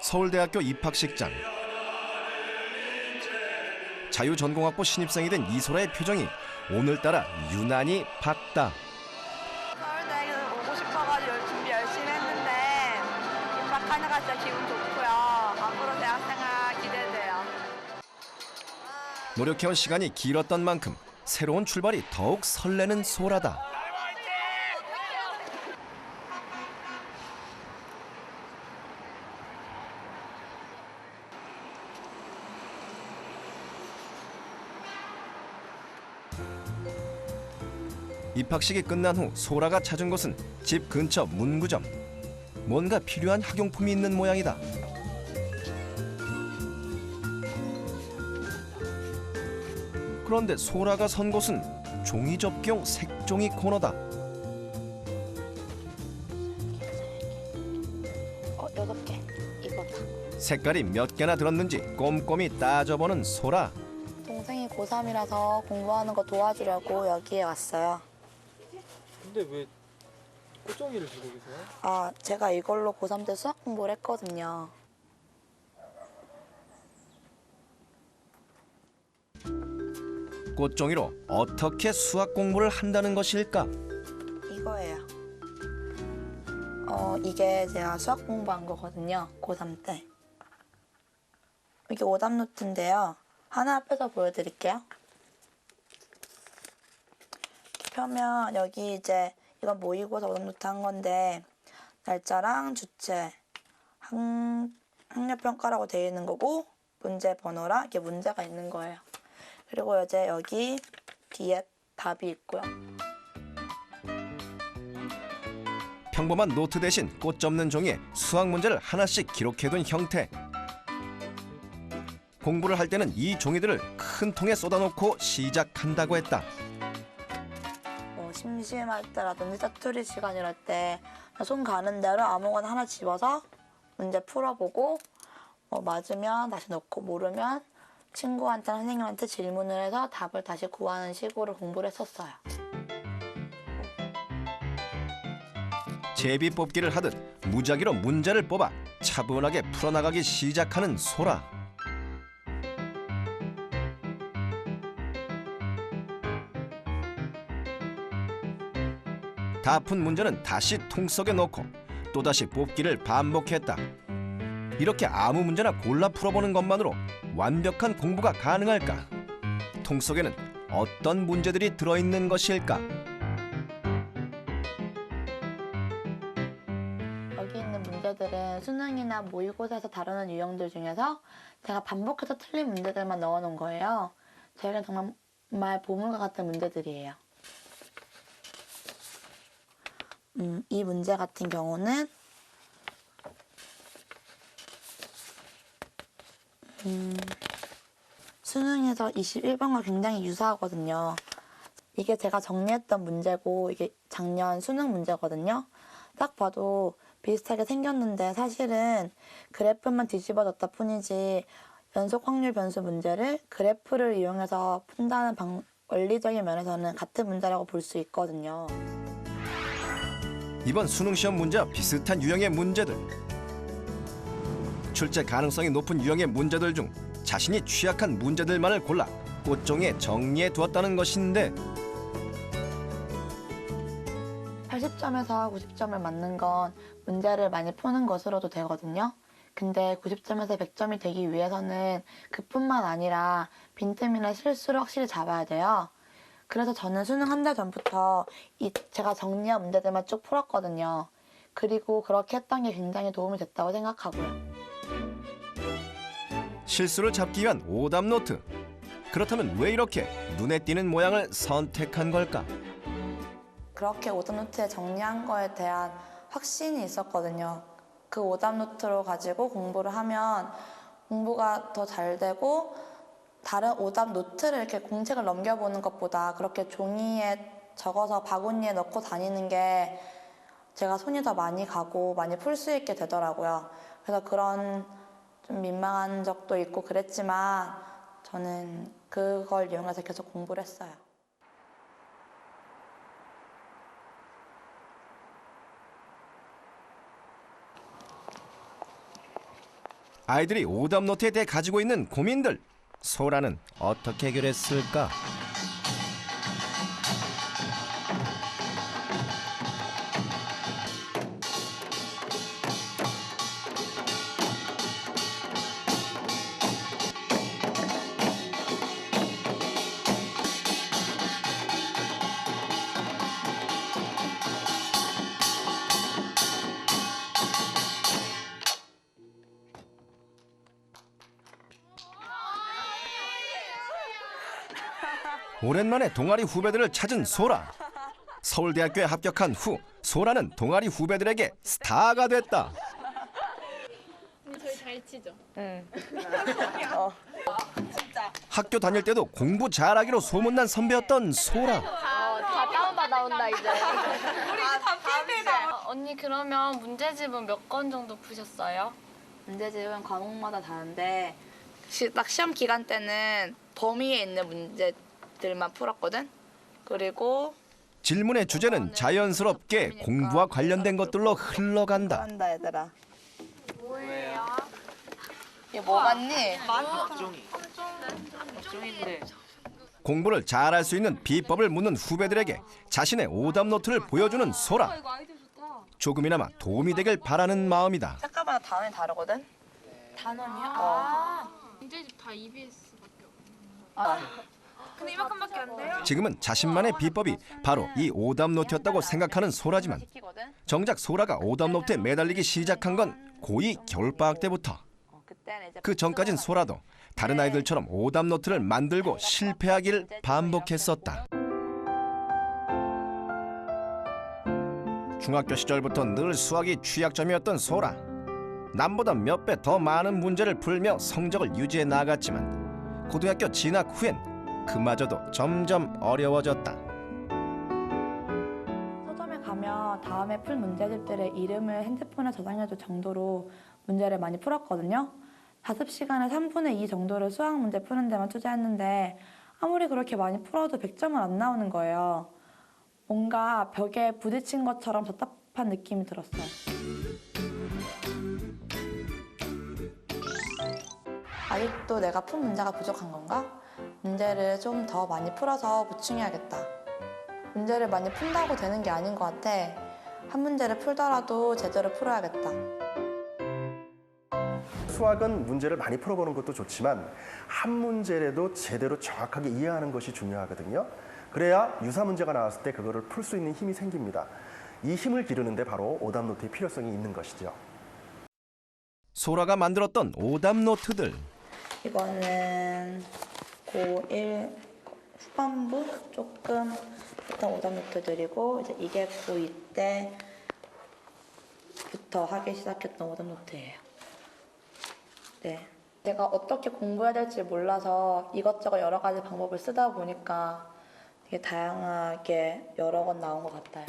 서울대학교 입학식장. 자유전공학부 신입생이 된 이소라의 표정이 오늘따라 유난히 밝다. 서울대는 오고 싶어가지고 준비 열심히 했는데 입학하니까 진짜 기분 좋고요. 앞으로 대학생활 기대돼요. 노력해온 시간이 길었던 만큼 새로운 출발이 더욱 설레는 소라다. 입학식이 끝난 후 소라가 찾은 곳은 집 근처 문구점. 뭔가 필요한 학용품이 있는 모양이다. 그런데 소라가 선 곳은 종이 접기용 색종이 코너다. 6개. 이거다. 색깔이 몇 개나 들었는지 꼼꼼히 따져보는 소라. 동생이 고3이라서 공부하는 거 도와주려고 여기에 왔어요. 근데 왜 꽃종이를 들고 계세요? 아, 제가 이걸로 고3 때 수학 공부를 했거든요. 꽃종이로 어떻게 수학 공부를 한다는 것일까? 이거예요. 이게 제가 수학 공부한 거거든요. 고3 때. 이게 오답 노트인데요. 하나 앞에서 보여드릴게요. 펴면 여기 이제 이건 모의고사 오답 노트 한 건데 날짜랑 주체, 학력평가라고 되어 있는 거고 문제 번호랑 이렇게 문제가 있는 거예요. 그리고 이제 여기 뒤에 답이 있고요. 평범한 노트 대신 꽃 접는 종이에 수학 문제를 하나씩 기록해둔 형태. 공부를 할 때는 이 종이들을 큰 통에 쏟아놓고 시작한다고 했다. 심심할 때라든지 사투리 시간 이럴 때 손 가는 대로 아무거나 하나 집어서 문제 풀어보고 맞으면 다시 넣고 모르면 친구한테 선생님한테 질문을 해서 답을 다시 구하는 식으로 공부를 했었어요. 제비 뽑기를 하듯 무작위로 문제를 뽑아 차분하게 풀어나가기 시작하는 소라. 다 푼 문제는 다시 통 속에 넣고 또다시 뽑기를 반복했다. 이렇게 아무 문제나 골라 풀어보는 것만으로 완벽한 공부가 가능할까? 통 속에는 어떤 문제들이 들어있는 것일까? 여기 있는 문제들은 수능이나 모의고사에서 다루는 유형들 중에서 제가 반복해서 틀린 문제들만 넣어놓은 거예요. 저에겐 정말 보물과 같은 문제들이에요. 이 문제 같은 경우는 수능에서 21번과 굉장히 유사하거든요. 이게 제가 정리했던 문제고 이게 작년 수능 문제거든요. 딱 봐도 비슷하게 생겼는데 사실은 그래프만 뒤집어졌다 뿐이지 연속 확률 변수 문제를 그래프를 이용해서 푼다는 원리적인 면에서는 같은 문제라고 볼 수 있거든요. 이번 수능 시험 문제와 비슷한 유형의 문제들. 출제 가능성이 높은 유형의 문제들 중 자신이 취약한 문제들만을 골라 꽃종이에 정리해 두었다는 것인데 80점에서 90점을 맞는 건 문제를 많이 푸는 것으로도 되거든요. 근데 90점에서 100점이 되기 위해서는 그뿐만 아니라 빈틈이나 실수를 확실히 잡아야 돼요. 그래서 저는 수능 한 달 전부터 제가 정리한 문제들만 쭉 풀었거든요. 그리고 그렇게 했던 게 굉장히 도움이 됐다고 생각하고요. 실수를 잡기 위한 오답 노트. 그렇다면 왜 이렇게 눈에 띄는 모양을 선택한 걸까? 그렇게 오답 노트에 정리한 거에 대한 확신이 있었거든요. 그 오답 노트로 가지고 공부를 하면 공부가 더 잘 되고 다른 오답 노트를 이렇게 공책을 넘겨보는 것보다 그렇게 종이에 적어서 바구니에 넣고 다니는 게 제가 손이 더 많이 가고 많이 풀 수 있게 되더라고요. 그래서 그런 좀 민망한 적도 있고 그랬지만 저는 그걸 이용해서 계속 공부를 했어요. 아이들이 오답 노트에 대해 가지고 있는 고민들, 소라는 어떻게 해결했을까? 오랜만에 동아리 후배들을 찾은 소라. 서울대학교에 합격한 후 소라는 동아리 후배들에게 스타가 됐다. 저희 잘 치죠? 학교 다닐 때도 공부 잘하기로 소문난 선배였던 소라. 다 다운받아 온다 이제. 우리 다 핀이다. 언니 그러면 문제집은 몇 건 정도 푸셨어요? 문제집은 과목마다 다른데 딱 시험 기간 때는 범위에 있는 문제들만 풀었거든. 그리고 질문의 주제는 자연스럽게 공부와 관련된 것들로 흘러간다. 한다 얘들아. 뭐예요? 얘 뭐 같니? 공부를 잘할 수 있는 비법을 묻는 후배들에게 자신의 오답 노트를 보여주는 소라. 조금이나마 도움이 되길 바라는 마음이다. 색깔마다 단원이 다르거든. 단원이요? 문제집 다 EBS밖에 없어요. 근데 이만큼밖에 안 돼요? 지금은 자신만의 비법이 바로 이 오답 노트였다고 생각하는 소라지만 정작 소라가 오답 노트에 매달리기 시작한 건 고2 겨울방학 때부터. 그 전까진 소라도 다른 아이들처럼 오답 노트를 만들고 실패하기를 반복했었다. 중학교 시절부터 늘 수학이 취약점이었던 소라. 남보다 몇 배 더 많은 문제를 풀며 성적을 유지해 나갔지만 고등학교 진학 후엔 그마저도 점점 어려워졌다. 서점에 가면 다음에 풀 문제집들의 이름을 핸드폰에 저장해둘 정도로 문제를 많이 풀었거든요. 자습 시간에 3분의 2 정도를 수학 문제 푸는 데만 투자했는데 아무리 그렇게 많이 풀어도 100점은 안 나오는 거예요. 뭔가 벽에 부딪힌 것처럼 답답한 느낌이 들었어요. 아직도 내가 푼 문제가 부족한 건가? 문제를 좀 더 많이 풀어서 보충해야겠다. 문제를 많이 푼다고 되는 게 아닌 것 같아. 한 문제를 풀더라도 제대로 풀어야겠다. 수학은 문제를 많이 풀어보는 것도 좋지만 한 문제라도 제대로 정확하게 이해하는 것이 중요하거든요. 그래야 유사 문제가 나왔을 때 그거를 풀 수 있는 힘이 생깁니다. 이 힘을 기르는데 바로 오답 노트의 필요성이 있는 것이죠. 소라가 만들었던 오답 노트들. 이거는 고1 후반부 조금 했던 오답 노트들이고 이제 이게 고2 때부터 하기 시작했던 오답 노트예요. 네. 제가 어떻게 공부해야 될지 몰라서 이것저것 여러 가지 방법을 쓰다 보니까 되게 다양하게 여러 건 나온 것 같아요.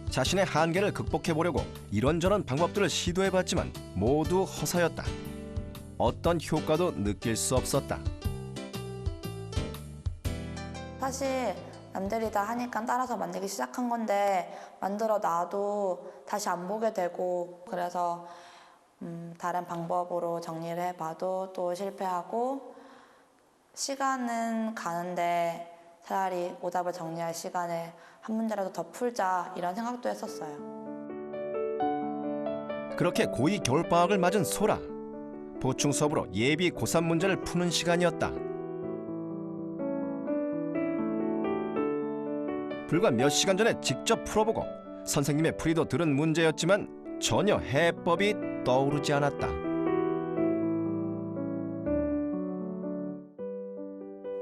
자신의 한계를 극복해보려고 이런저런 방법들을 시도해봤지만 모두 허사였다. 어떤 효과도 느낄 수 없었다. 사실 남들이 다 하니까 따라서 만들기 시작한 건데 만들어 놔도 다시 안 보게 되고 그래서 다른 방법으로 정리를 해봐도 또 실패하고 시간은 가는데 차라리 오답을 정리할 시간에 한 문제라도 더 풀자 이런 생각도 했었어요. 그렇게 고2 겨울방학을 맞은 소라. 보충 수업으로 예비 고3 문제를 푸는 시간이었다. 불과 몇 시간 전에 직접 풀어보고 선생님의 풀이도 들은 문제였지만 전혀 해법이 떠오르지 않았다.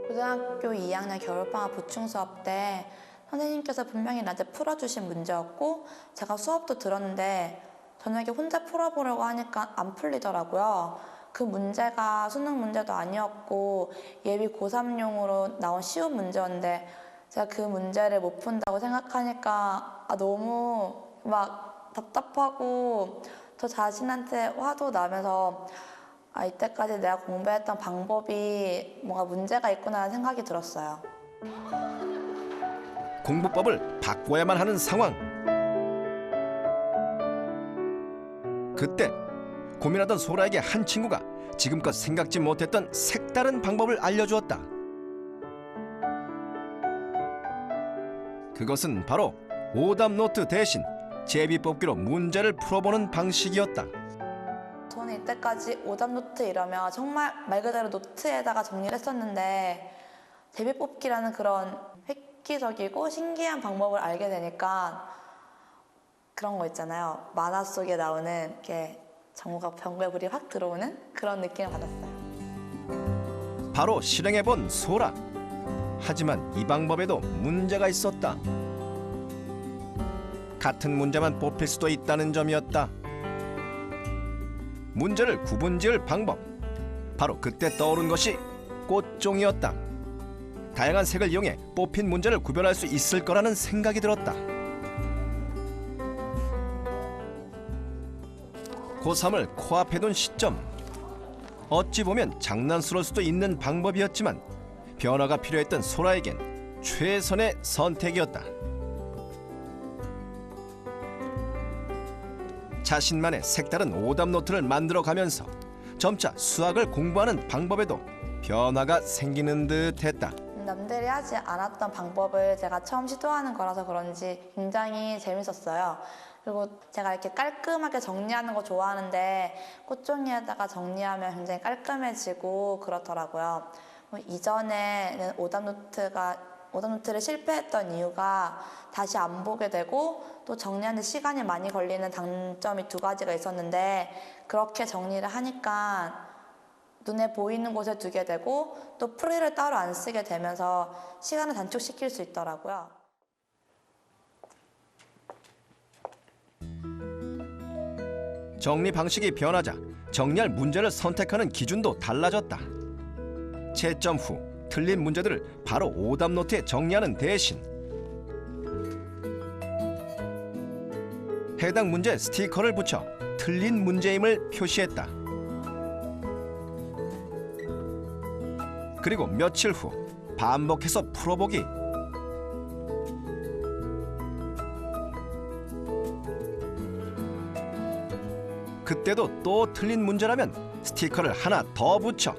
고등학교 2학년 겨울방학 보충 수업 때 선생님께서 분명히 나한테 풀어주신 문제였고 제가 수업도 들었는데 저녁에 혼자 풀어보려고 하니까 안 풀리더라고요. 그 문제가 수능 문제도 아니었고 예비 고3용으로 나온 쉬운 문제였는데 제가 그 문제를 못 푼다고 생각하니까 너무 막 답답하고 저 자신한테 화도 나면서 이때까지 내가 공부했던 방법이 뭔가 문제가 있구나 하는 생각이 들었어요. 공부법을 바꿔야만 하는 상황. 그때 고민하던 소라에게 한 친구가 지금껏 생각지 못했던 색다른 방법을 알려주었다. 그것은 바로 오답 노트 대신 제비뽑기로 문제를 풀어보는 방식이었다. 저는 이때까지 오답 노트 이러면 정말 말 그대로 노트에다가 정리를 했었는데 제비뽑기라는 그런 획기적이고 신기한 방법을 알게 되니까 그런 거 있잖아요. 만화 속에 나오는 이렇게 정우가 병구에 불이 확 들어오는 그런 느낌을 받았어요. 바로 실행해본 소라. 하지만 이 방법에도 문제가 있었다. 같은 문제만 뽑힐 수도 있다는 점이었다. 문제를 구분지을 방법. 바로 그때 떠오른 것이 꽃종이었다. 다양한 색을 이용해 뽑힌 문제를 구별할 수 있을 거라는 생각이 들었다. 고3을 코앞에 둔 시점. 어찌 보면 장난스러울 수도 있는 방법이었지만 변화가 필요했던 소라에겐 최선의 선택이었다. 자신만의 색다른 오답 노트를 만들어가면서 점차 수학을 공부하는 방법에도 변화가 생기는 듯했다. 남들이 하지 않았던 방법을 제가 처음 시도하는 거라서 그런지 굉장히 재밌었어요. 그리고 제가 이렇게 깔끔하게 정리하는 거 좋아하는데 꽃종이에다가 정리하면 굉장히 깔끔해지고 그렇더라고요. 이전에는 오답 노트를 실패했던 이유가 다시 안 보게 되고 또 정리하는 데 시간이 많이 걸리는 단점이 2가지가 있었는데 그렇게 정리를 하니까 눈에 보이는 곳에 두게 되고 또 프리를 따로 안 쓰게 되면서 시간을 단축시킬 수 있더라고요. 정리 방식이 변하자 정리할 문제를 선택하는 기준도 달라졌다. 채점 후 틀린 문제들을 바로 오답 노트에 정리하는 대신 해당 문제에 스티커를 붙여 틀린 문제임을 표시했다. 그리고 며칠 후 반복해서 풀어보기. 그때도 또 틀린 문제라면 스티커를 하나 더 붙여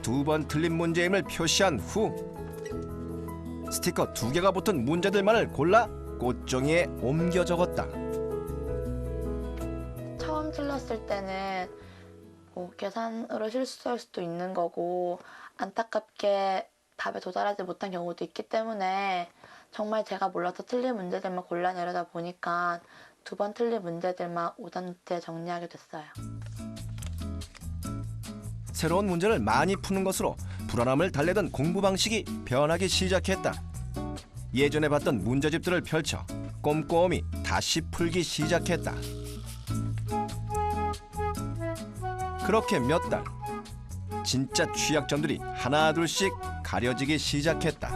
2번 틀린 문제임을 표시한 후 스티커 2개가 붙은 문제들만을 골라 꽃종이에 옮겨 적었다. 처음 틀렸을 때는 계산으로 실수할 수도 있는 거고 안타깝게 답에 도달하지 못한 경우도 있기 때문에 정말 제가 몰라서 틀린 문제들만 골라내려다 보니까 2번 틀린 문제들만 오답 노트에 정리하게 됐어요. 새로운 문제를 많이 푸는 것으로 불안함을 달래던 공부 방식이 변하기 시작했다. 예전에 봤던 문제집들을 펼쳐 꼼꼼히 다시 풀기 시작했다. 그렇게 몇 달, 진짜 취약점들이 하나둘씩 가려지기 시작했다.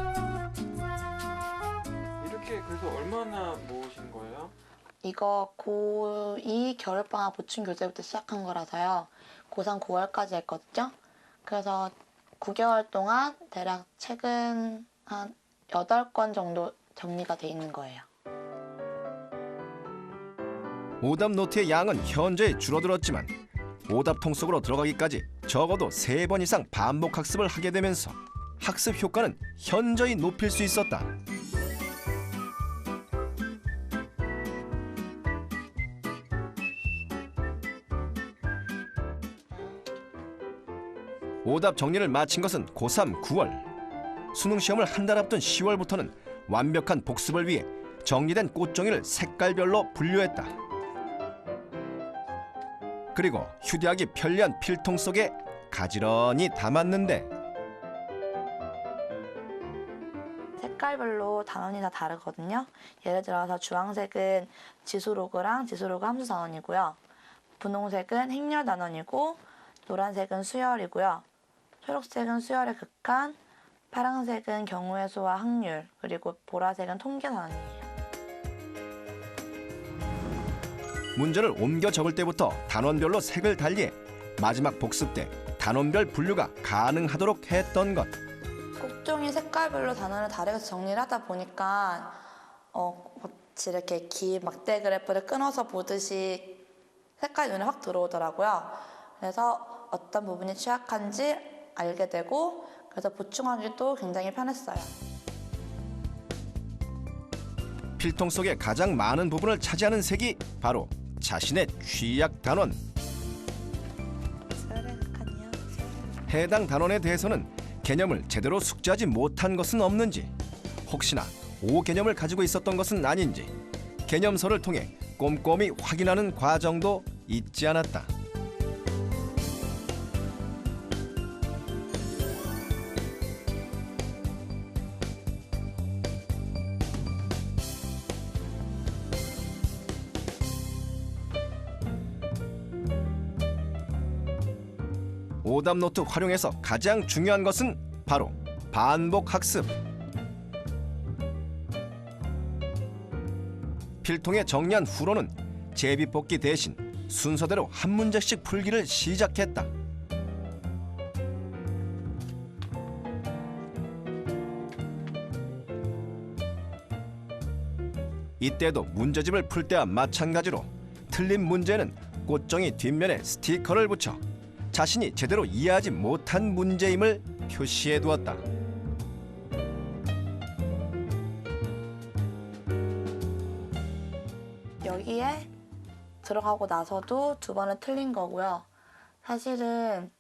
이렇게 그래서 얼마나 모으신 거예요? 이거 고2 겨울방학 보충 교재부터 시작한 거라서요. 고3 9월까지 했거든요. 그래서 9개월 동안 대략 책은 한 8권 정도 정리가 돼 있는 거예요. 오답 노트의 양은 현저히 줄어들었지만 오답통 속으로 들어가기까지 적어도 3번 이상 반복 학습을 하게 되면서 학습 효과는 현저히 높일 수 있었다. 오답 정리를 마친 것은 고3 9월. 수능 시험을 한 달 앞둔 10월부터는 완벽한 복습을 위해 정리된 꽃종이를 색깔별로 분류했다. 그리고 휴대하기 편리한 필통 속에 가지런히 담았는데 색깔별로 단원이 다 다르거든요. 예를 들어서 주황색은 지수로그랑 지수로그 함수 단원이고요. 분홍색은 행렬 단원이고 노란색은 수열이고요. 초록색은 수열의 극한, 파란색은 경우의 수와 확률, 그리고 보라색은 통계 단원이에요. 문제를 옮겨 적을 때부터 단원별로 색을 달리해 마지막 복습 때 단원별 분류가 가능하도록 했던 것. 꽃종이 색깔별로 단원을 다르게 정리를 하다 보니까 마치 이렇게 긴 막대 그래프를 끊어서 보듯이 색깔이 눈에 확 들어오더라고요. 그래서 어떤 부분이 취약한지 알게 되고 그래서 보충하기도 굉장히 편했어요. 필통 속에 가장 많은 부분을 차지하는 색이 바로 자신의 취약 단원. 해당 단원에 대해서는 개념을 제대로 숙지하지 못한 것은 없는지, 혹시나 오개념을 가지고 있었던 것은 아닌지 개념서를 통해 꼼꼼히 확인하는 과정도 잊지 않았다. 오답노트 활용해서 가장 중요한 것은 바로 반복 학습. 필통에 정리한 후로는 제비뽑기 대신 순서대로 한 문제씩 풀기를 시작했다. 이때도 문제집을 풀 때와 마찬가지로 틀린 문제는 꽃종이 뒷면에 스티커를 붙여 자신이 제대로 이해하지 못한 문제임을 표시해 두었다. 여기에 들어가고 나서도 2번은 틀린 거고요. 사실은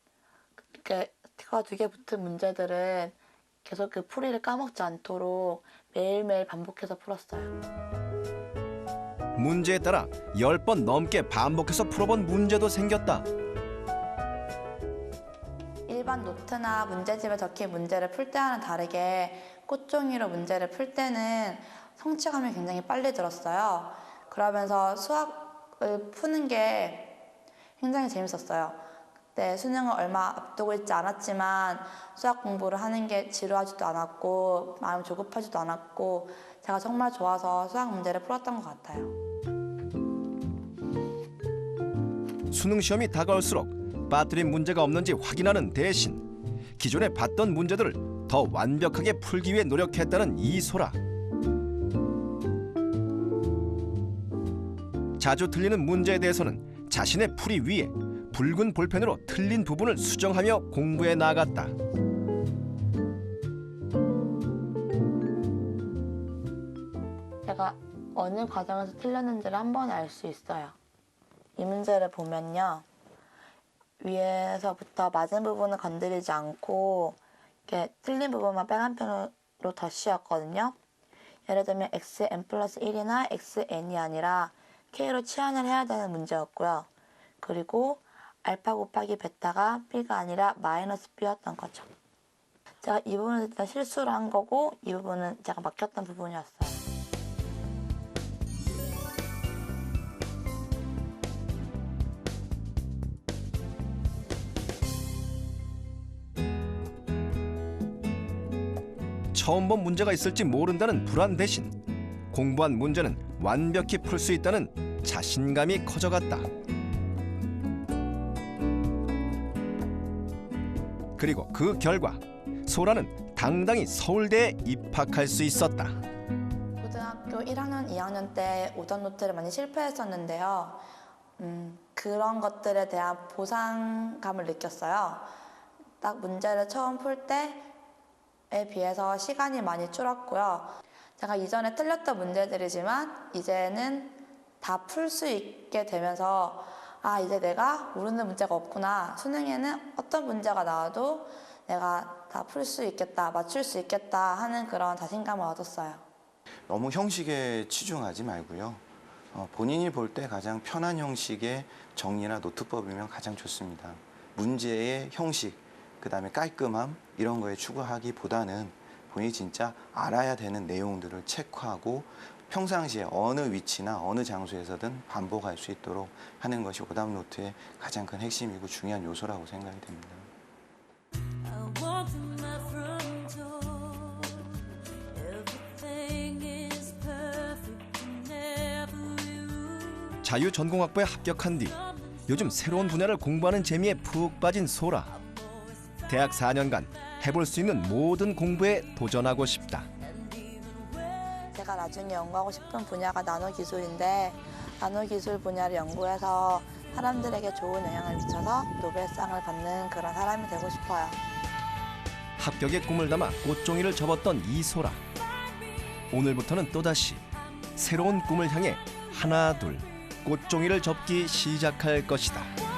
이렇게 스티커가 2개 붙은 문제들은 계속 그 풀이를 까먹지 않도록 매일매일 반복해서 풀었어요. 문제에 따라 10번 넘게 반복해서 풀어본 문제도 생겼다. 일반 노트나 문제집에 적힌 문제를 풀 때와는 다르게 꽃종이로 문제를 풀 때는 성취감이 굉장히 빨리 들었어요. 그러면서 수학을 푸는 게 굉장히 재밌었어요. 그때 수능을 얼마 앞두고 있지 않았지만 수학 공부를 하는 게 지루하지도 않았고 마음 조급하지도 않았고 제가 정말 좋아서 수학 문제를 풀었던 것 같아요. 수능 시험이 다가올수록 빠뜨린 문제가 없는지 확인하는 대신 기존에 봤던 문제들을 더 완벽하게 풀기 위해 노력했다는 이소라. 자주 틀리는 문제에 대해서는 자신의 풀이 위에 붉은 볼펜으로 틀린 부분을 수정하며 공부해 나갔다. 제가 어느 과정에서 틀렸는지를 한 번에 알 수 있어요. 이 문제를 보면요. 위에서부터 맞은 부분을 건드리지 않고 이렇게 틀린 부분만 빨간펜으로 덧씌웠거든요. 예를 들면 xn 플러스 1이나 xn이 아니라 k로 치환을 해야 되는 문제였고요. 그리고 알파 곱하기 베타가 b가 아니라 마이너스 b였던 거죠. 제가 이 부분은 일단 실수를 한 거고 이 부분은 제가 막혔던 부분이었어요. 처음 본 문제가 있을지 모른다는 불안 대신 공부한 문제는 완벽히 풀 수 있다는 자신감이 커져갔다. 그리고 그 결과 소라는 당당히 서울대에 입학할 수 있었다. 고등학교 1학년, 2학년 때 오답 노트를 많이 실패했었는데요. 그런 것들에 대한 보상감을 느꼈어요. 딱 문제를 처음 풀 때에 비해서 시간이 많이 줄었고요. 제가 이전에 틀렸던 문제들이지만 이제는 다 풀 수 있게 되면서 아, 이제 내가 모르는 문제가 없구나. 수능에는 어떤 문제가 나와도 내가 다 풀 수 있겠다, 맞출 수 있겠다 하는 그런 자신감을 얻었어요. 너무 형식에 치중하지 말고요. 본인이 볼 때 가장 편한 형식의 정리나 노트법이면 가장 좋습니다. 문제의 형식, 그다음에 깔끔함 이런 거에 추구하기보다는 본인이 진짜 알아야 되는 내용들을 체크하고 평상시에 어느 위치나 어느 장소에서든 반복할 수 있도록 하는 것이 오답 노트의 가장 큰 핵심이고 중요한 요소라고 생각이 됩니다. 자유전공학부에 합격한 뒤 요즘 새로운 분야를 공부하는 재미에 푹 빠진 소라. 대학 4년간 해볼 수 있는 모든 공부에 도전하고 싶다. 제가 나중에 연구하고 싶은 분야가 나노기술인데 나노기술 분야를 연구해서 사람들에게 좋은 영향을 미쳐서 노벨상을 받는 그런 사람이 되고 싶어요. 합격의 꿈을 담아 꽃종이를 접었던 이소라. 오늘부터는 또다시 새로운 꿈을 향해 하나 둘 꽃종이를 접기 시작할 것이다.